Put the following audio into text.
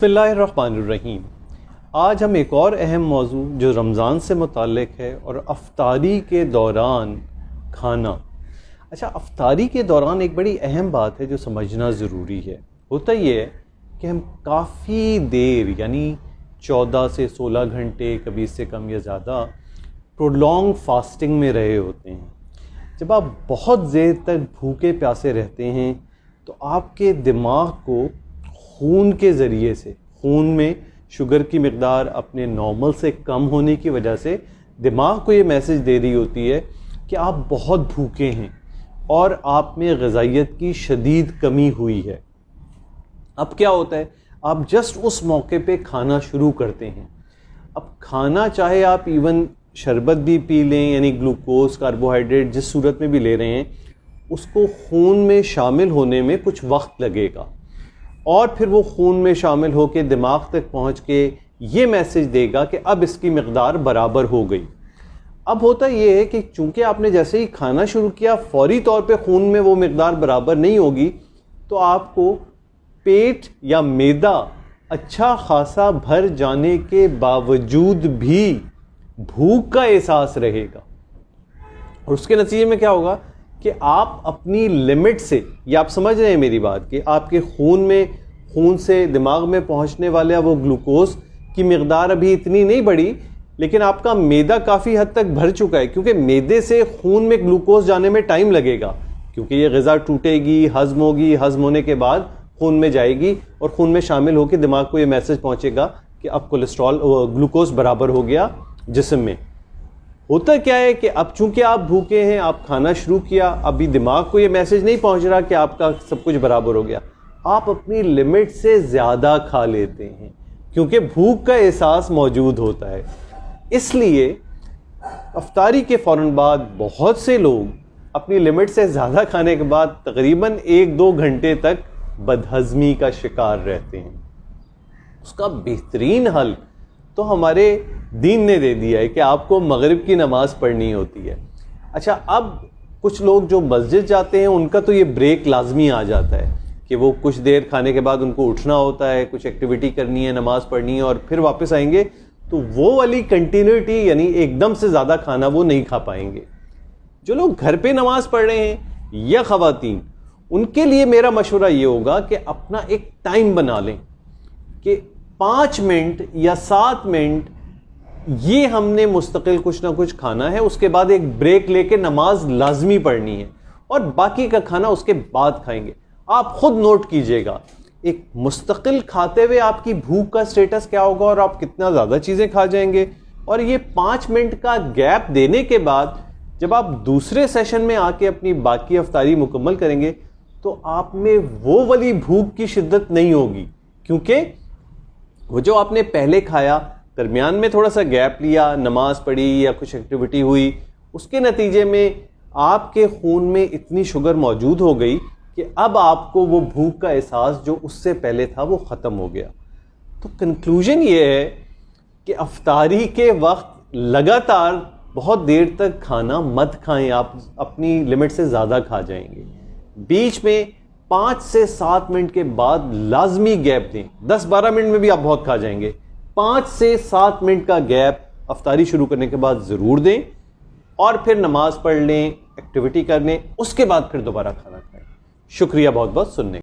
बिस्मिल्लाहिर्रहमानिर्रहीम। आज हम एक और अहम मौजू जो रमज़ान से मुताल्लिक़ है और अफ्तारी के दौरान खाना। अच्छा, अफ्तारी के दौरान एक बड़ी अहम बात है जो समझना ज़रूरी है। होता ये है कि हम काफ़ी देर यानी 14 से 16 घंटे, कभी इससे कम या ज़्यादा प्रोलॉन्ग फास्टिंग में रहे होते हैं। जब आप बहुत देर तक भूखे प्यासे रहते हैं तो आपके दिमाग को खून के ज़रिए से, खून में शुगर की मकदार अपने नॉर्मल से कम होने की वजह से दिमाग को ये मैसेज दे रही होती है कि आप बहुत भूखे हैं और आप में ग़िज़ाइयत की शदीद कमी हुई है। अब क्या होता है, आप जस्ट उस मौके पे खाना शुरू करते हैं। अब खाना चाहे आप इवन शरबत भी पी लें, यानी ग्लूकोज, कार्बोहाइड्रेट जिस सूरत में भी ले रहे हैं, उसको खून में शामिल होने में कुछ वक्त लगेगा और फिर वो खून में शामिल होकर दिमाग तक पहुंच के ये मैसेज देगा कि अब इसकी मकदार बराबर हो गई। अब होता ये है कि चूंकि आपने जैसे ही खाना शुरू किया फौरी तौर पे खून में वो मकदार बराबर नहीं होगी, तो आपको पेट या मैदा अच्छा खासा भर जाने के बावजूद भी भूख का एहसास रहेगा। और उसके नतीजे में क्या होगा कि आप अपनी लिमिट से, ये आप समझ रहे हैं मेरी बात, कि आपके खून से दिमाग में पहुंचने वाला वो ग्लूकोज की मकदार अभी इतनी नहीं बढ़ी, लेकिन आपका मैदा काफ़ी हद तक भर चुका है। क्योंकि मैदे से खून में ग्लूकोज जाने में टाइम लगेगा, क्योंकि ये ग़िज़ा टूटेगी, हज़म होगी, हज़म होने के बाद खून में जाएगी और खून में शामिल होकर दिमाग को ये मैसेज पहुँचेगा कि अब ग्लूकोज बराबर हो गया जिस्म में। होता क्या है कि अब चूंकि आप भूखे हैं, आप खाना शुरू किया, अभी दिमाग को ये मैसेज नहीं पहुंच रहा कि आपका सब कुछ बराबर हो गया, आप अपनी लिमिट से ज़्यादा खा लेते हैं क्योंकि भूख का एहसास मौजूद होता है। इसलिए अफ्तारी के फ़ौरन बाद बहुत से लोग अपनी लिमिट से ज़्यादा खाने के बाद तकरीबन 1-2 घंटे तक बदहज़मी का शिकार रहते हैं। उसका बेहतरीन हल तो हमारे दीन ने दे दिया है कि आपको मगरिब की नमाज पढ़नी होती है। अच्छा, अब कुछ लोग जो मस्जिद जाते हैं उनका तो ये ब्रेक लाजमी आ जाता है कि वो कुछ देर खाने के बाद उनको उठना होता है, कुछ एक्टिविटी करनी है, नमाज पढ़नी है और फिर वापस आएंगे, तो वो वाली कंटिन्यूटी यानी एकदम से ज़्यादा खाना वो नहीं खा पाएंगे। जो लोग घर पे नमाज पढ़ रहे हैं या ख़वातीन, उनके लिए मेरा मशवरा ये होगा कि अपना एक टाइम बना लें कि 5 मिनट या 7 मिनट ये हमने मुस्तकिल कुछ ना कुछ खाना है, उसके बाद एक ब्रेक लेके नमाज लाजमी पढ़नी है और बाकी का खाना उसके बाद खाएंगे। आप खुद नोट कीजिएगा, एक मुस्तकिल खाते हुए आपकी भूख का स्टेटस क्या होगा और आप कितना ज़्यादा चीज़ें खा जाएंगे। और ये 5 मिनट का गैप देने के बाद जब आप दूसरे सेशन में आके अपनी बाकी अफ्तारी मुकम्मल करेंगे तो आप में वो वाली भूख की शिद्दत नहीं होगी, क्योंकि वो जो आपने पहले खाया, दरमियान में थोड़ा सा गैप लिया, नमाज पढ़ी या कुछ एक्टिविटी हुई, उसके नतीजे में आपके खून में इतनी शुगर मौजूद हो गई कि अब आपको वो भूख का एहसास जो उससे पहले था वो ख़त्म हो गया। तो कंक्लूजन ये है कि अफ्तारी के वक्त लगातार बहुत देर तक खाना मत खाएं, आप अपनी लिमिट से ज़्यादा खा जाएंगे। बीच में 5 से 7 मिनट के बाद लाजमी गैप दें। 10-12 मिनट में भी आप बहुत खा जाएंगे। 5 से 7 मिनट का गैप अफ्तारी शुरू करने के बाद ज़रूर दें और फिर नमाज पढ़ लें, एक्टिविटी कर लें, उसके बाद फिर दोबारा खाना खाएं। शुक्रिया बहुत बहुत सुनने।